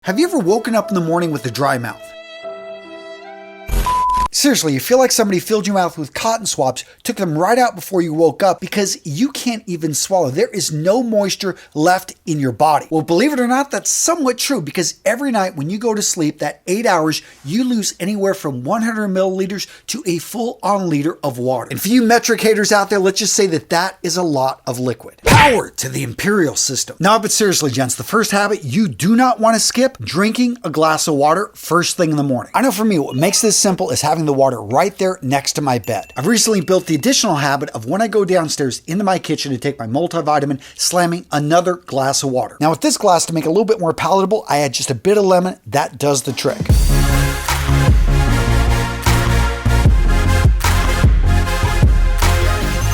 Have you ever woken up in the morning with a dry mouth? Seriously, you feel like somebody filled your mouth with cotton swabs, took them right out before you woke up because you can't even swallow. There is no moisture left in your body. Well, believe it or not, that's somewhat true because every night when you go to sleep, that 8 hours, you lose anywhere from 100 milliliters to a full-on liter of water. And for you metric haters out there, let's just say that that is a lot of liquid. Power to the imperial system. No, but seriously, gents, the first habit you do not want to skip, drinking a glass of water first thing in the morning. I know for me, what makes this simple is having the water right there next to my bed. I've recently built the additional habit of when I go downstairs into my kitchen to take my multivitamin, slamming another glass of water. Now with this glass, to make it a little bit more palatable, I add just a bit of lemon. That does the trick.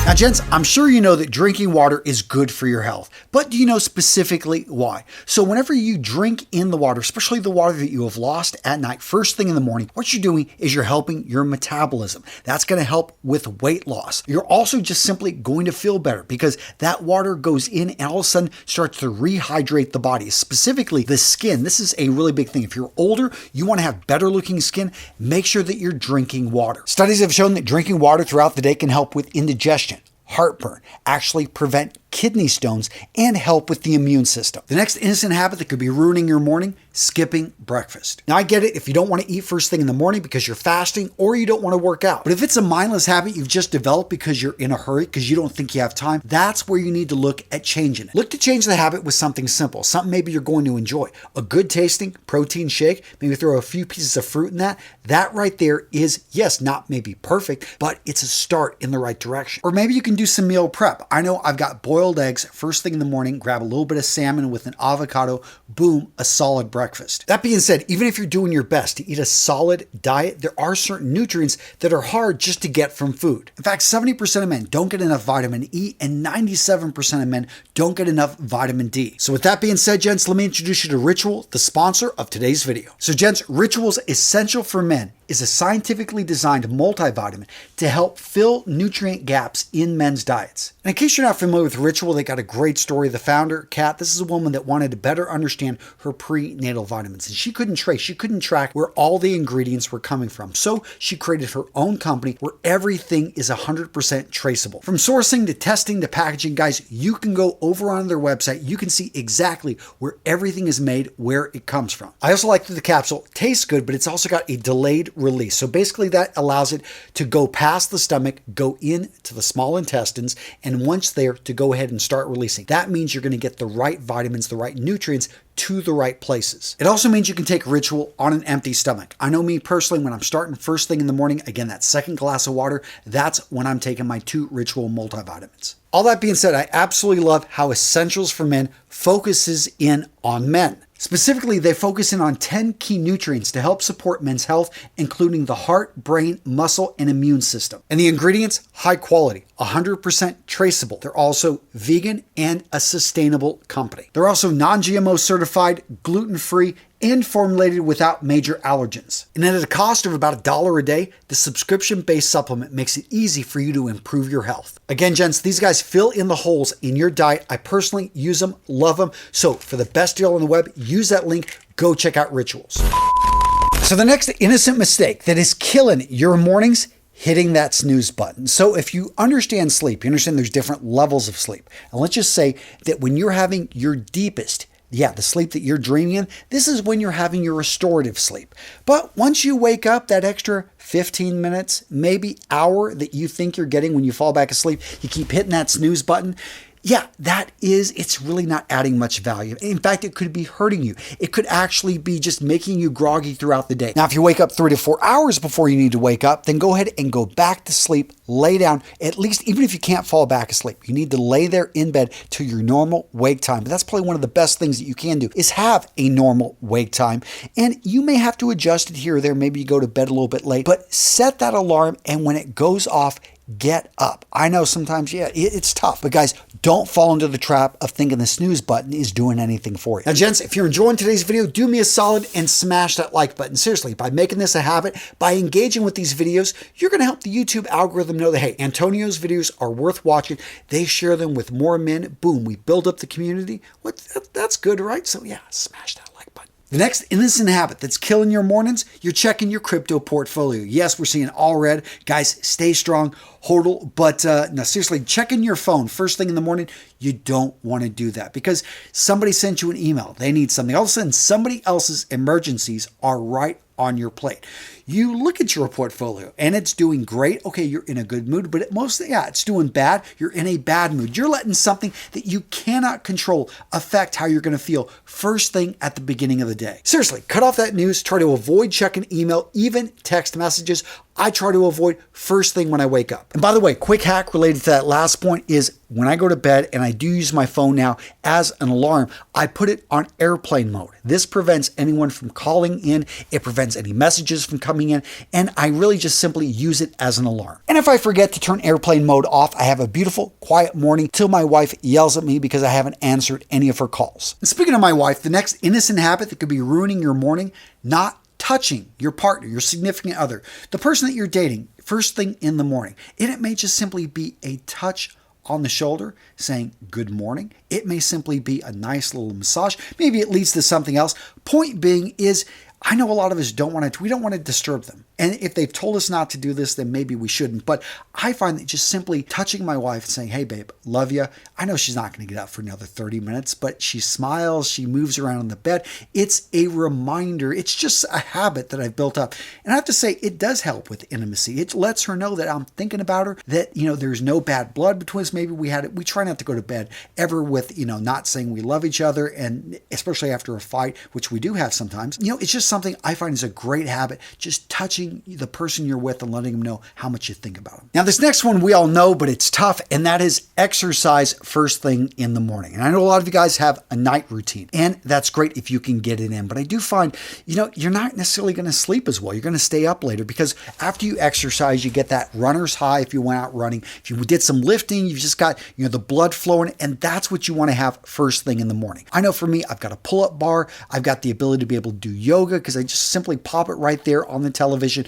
Now, gents, I'm sure you know that drinking water is good for your health, but do you know specifically why? So whenever you drink in the water, especially the water that you have lost at night, first thing in the morning, what you're doing is you're helping your metabolism. That's going to help with weight loss. You're also just simply going to feel better because that water goes in and all of a sudden starts to rehydrate the body, specifically the skin. This is a really big thing. If you're older, you want to have better looking skin, make sure that you're drinking water. Studies have shown that drinking water throughout the day can help with indigestion, heartburn, actually prevent kidney stones, and help with the immune system. The next innocent habit that could be ruining your morning, skipping breakfast. Now I get it if you don't want to eat first thing in the morning because you're fasting or you don't want to work out. But if it's a mindless habit you've just developed because you're in a hurry, because you don't think you have time, that's where you need to look at changing it. Look to change the habit with something simple, something maybe you're going to enjoy. A good tasting protein shake, maybe throw a few pieces of fruit in that. That right there is, yes, not maybe perfect, but it's a start in the right direction. Or maybe you can do some meal prep. I know I've got boiled eggs first thing in the morning, grab a little bit of salmon with an avocado, boom, a solid breakfast. That being said, even if you're doing your best to eat a solid diet, there are certain nutrients that are hard just to get from food. In fact, 70% of men don't get enough vitamin E and 97% of men don't get enough vitamin D. So with that being said, gents, let me introduce you to Ritual, the sponsor of today's video. So gents, Ritual's Essential for Men is a scientifically designed multivitamin to help fill nutrient gaps in men's diets. And in case you're not familiar with Ritual, they got a great story. The founder, Kat, this is a woman that wanted to better understand her prenatal vitamins. And she couldn't track where all the ingredients were coming from. So she created her own company where everything is 100% traceable. From sourcing to testing to packaging, guys, you can go over on their website. You can see exactly where everything is made, where it comes from. I also like that the capsule tastes good, but it's also got a delayed release. So basically that allows it to go past the stomach, go into the small intestines, and once there to go ahead and start releasing. That means you're going to get the right vitamins, the right nutrients to the right places. It also means you can take Ritual on an empty stomach. I know me personally, when I'm starting first thing in the morning, again, that second glass of water, that's when I'm taking my 2 Ritual multivitamins. All that being said, I absolutely love how Essentials for Men focuses in on men. Specifically, they focus in on 10 key nutrients to help support men's health, including the heart, brain, muscle, and immune system. And the ingredients, high quality, 100% traceable. They're also vegan and a sustainable company. They're also non-GMO certified, gluten-free, and formulated without major allergens. And at a cost of about $1 a day, the subscription-based supplement makes it easy for you to improve your health. Again, gents, these guys fill in the holes in your diet. I personally use them, love them. So for the best deal on the web, use that link, go check out Rituals. So the next innocent mistake that is killing your mornings, hitting that snooze button. So if you understand sleep, you understand there's different levels of sleep. And let's just say that when you're having your deepest, the sleep that you're dreaming in, this is when you're having your restorative sleep. But once you wake up, that extra 15 minutes, maybe hour that you think you're getting when you fall back asleep, you keep hitting that snooze button. It's really not adding much value. In fact, it could be hurting you. It could actually be just making you groggy throughout the day. Now, if you wake up 3 to 4 hours before you need to wake up, then go ahead and go back to sleep, lay down, at least even if you can't fall back asleep. You need to lay there in bed to your normal wake time. But that's probably one of the best things that you can do is have a normal wake time. And you may have to adjust it here or there. Maybe you go to bed a little bit late, but set that alarm, and when it goes off, get up. I know sometimes, it's tough, but guys, don't fall into the trap of thinking the snooze button is doing anything for you. Now, gents, if you're enjoying today's video, do me a solid and smash that like button. Seriously, by making this a habit, by engaging with these videos, you're going to help the YouTube algorithm know that, hey, Antonio's videos are worth watching. They share them with more men. Boom, we build up the community. That's good, right? So yeah, smash that like button. The next innocent habit that's killing your mornings, you're checking your crypto portfolio. Yes, we're seeing all red. Guys, stay strong, hodl, but no, seriously, checking your phone first thing in the morning, you don't want to do that because somebody sent you an email. They need something. All of a sudden, somebody else's emergencies are right on your plate. You look at your portfolio and it's doing great. Okay, you're in a good mood, but it's doing bad. You're in a bad mood. You're letting something that you cannot control affect how you're going to feel first thing at the beginning of the day. Seriously, cut off that news. Try to avoid checking email, even text messages. I try to avoid first thing when I wake up. And by the way, quick hack related to that last point is when I go to bed, and I do use my phone now as an alarm, I put it on airplane mode. This prevents anyone from calling in. It prevents any messages from coming in. And I really just simply use it as an alarm. And if I forget to turn airplane mode off, I have a beautiful, quiet morning till my wife yells at me because I haven't answered any of her calls. And speaking of my wife, the next innocent habit that could be ruining your morning, not touching your partner, your significant other, the person that you're dating, first thing in the morning. And it may just simply be a touch on the shoulder saying good morning. It may simply be a nice little massage. Maybe it leads to something else. Point being is, I know a lot of us we don't want to disturb them. And if they've told us not to do this, then maybe we shouldn't. But I find that just simply touching my wife and saying, hey, babe, love you. I know she's not going to get up for another 30 minutes, but she smiles, she moves around in the bed. It's a reminder. It's just a habit that I've built up. And I have to say, it does help with intimacy. It lets her know that I'm thinking about her, that, there's no bad blood between us. Maybe we try not to go to bed ever with, not saying we love each other. And especially after a fight, which we do have sometimes, it's just something I find is a great habit, just touching the person you're with and letting them know how much you think about them. Now, this next one we all know, but it's tough, and that is exercise first thing in the morning. And I know a lot of you guys have a night routine, and that's great if you can get it in. But I do find, you're not necessarily going to sleep as well. You're going to stay up later because after you exercise, you get that runner's high if you went out running. If you did some lifting, you've just got, the blood flowing, and that's what you want to have first thing in the morning. I know for me, I've got a pull-up bar. I've got the ability to be able to do yoga because I just simply pop it right there on the television.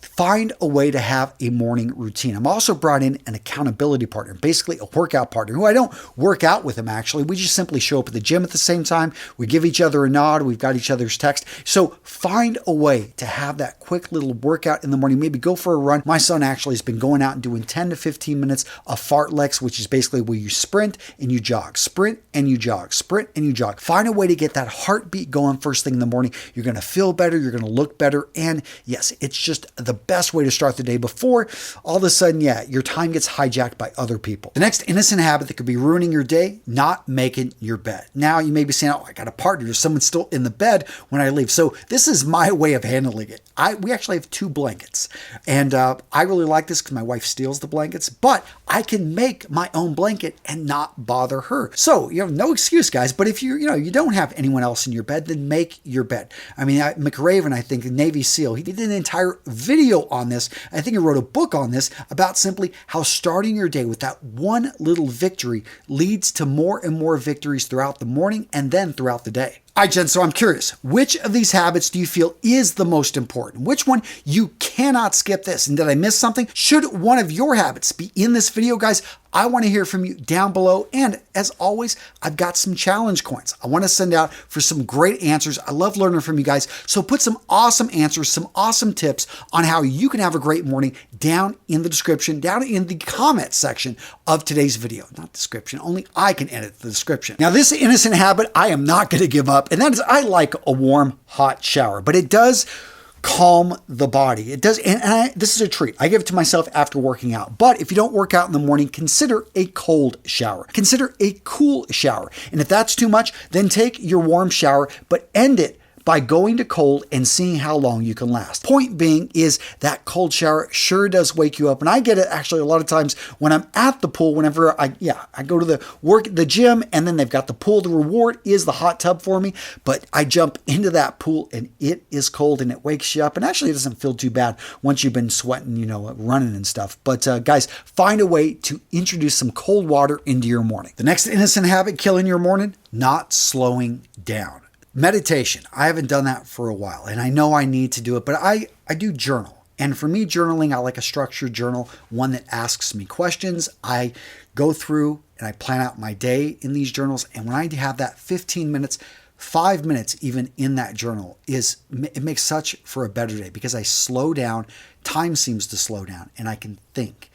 Find a way to have a morning routine. I'm also brought in an accountability partner, basically a workout partner who I don't work out with him actually. We just simply show up at the gym at the same time. We give each other a nod. We've got each other's text. So find a way to have that quick little workout in the morning. Maybe go for a run. My son actually has been going out and doing 10 to 15 minutes of fartleks, which is basically where you sprint and you jog, sprint and you jog, sprint and you jog. Find a way to get that heartbeat going first thing in the morning. You're going to feel better. You're going to look better. And yes, it's just the best way to start the day before all of a sudden, your time gets hijacked by other people. The next innocent habit that could be ruining your day, not making your bed. Now you may be saying, I got a partner. There's someone still in the bed when I leave. So this is my way of handling it. We actually have 2 blankets, and I really like this because my wife steals the blankets, but I can make my own blanket and not bother her. So, no excuse, guys. But if you don't have anyone else in your bed, then make your bed. I mean, McRaven, I think, Navy SEAL, he did an entire video on this. I think he wrote a book on this about simply how starting your day with that one little victory leads to more and more victories throughout the morning and then throughout the day. All right, Jen, so I'm curious, which of these habits do you feel is the most important? Which one you cannot skip this? And did I miss something? Should one of your habits be in this video, guys? I want to hear from you down below. And as always, I've got some challenge coins I want to send out for some great answers. I love learning from you guys. So put some awesome answers, some awesome tips on how you can have a great morning down in the description, down in the comment section of today's video. Not description, only I can edit the description. Now, this innocent habit, I am not going to give up. And that is, I like a warm, hot shower, but it does calm the body. It does, and this is a treat. I give it to myself after working out. But if you don't work out in the morning, consider a cold shower. Consider a cool shower. And if that's too much, then take your warm shower, but end it by going to cold and seeing how long you can last. Point being is that cold shower sure does wake you up. And I get it actually a lot of times when I'm at the pool, whenever I go to the gym, and then they've got the pool. The reward is the hot tub for me, but I jump into that pool and it is cold and it wakes you up. And actually it doesn't feel too bad once you've been sweating, running and stuff. But guys, find a way to introduce some cold water into your morning. The next innocent habit killing your morning, not slowing down. Meditation. I haven't done that for a while, and I know I need to do it, but I do journal. And for me, journaling, I like a structured journal, one that asks me questions. I go through and I plan out my day in these journals, and when I have that 15 minutes, 5 minutes even in that journal it makes such for a better day because I slow down. Time seems to slow down and I can think.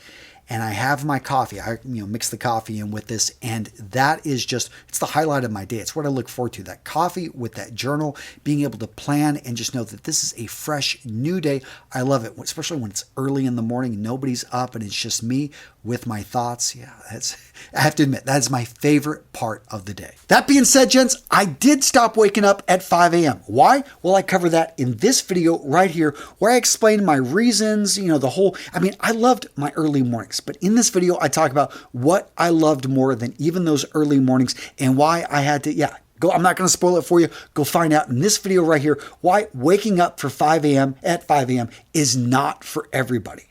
And I have my coffee. I mix the coffee in with this, and that is it's the highlight of my day. It's what I look forward to. That coffee with that journal, being able to plan and just know that this is a fresh new day. I love it, especially when it's early in the morning, nobody's up, and it's just me with my thoughts. Yeah, I have to admit, that's my favorite part of the day. That being said, gents, I did stop waking up at 5 a.m. Why? Well, I cover that in this video right here where I explain my reasons, I loved my early mornings, but in this video, I talk about what I loved more than even those early mornings and why I had to, go. I'm not going to spoil it for you. Go find out in this video right here why waking up at 5 a.m. is not for everybody.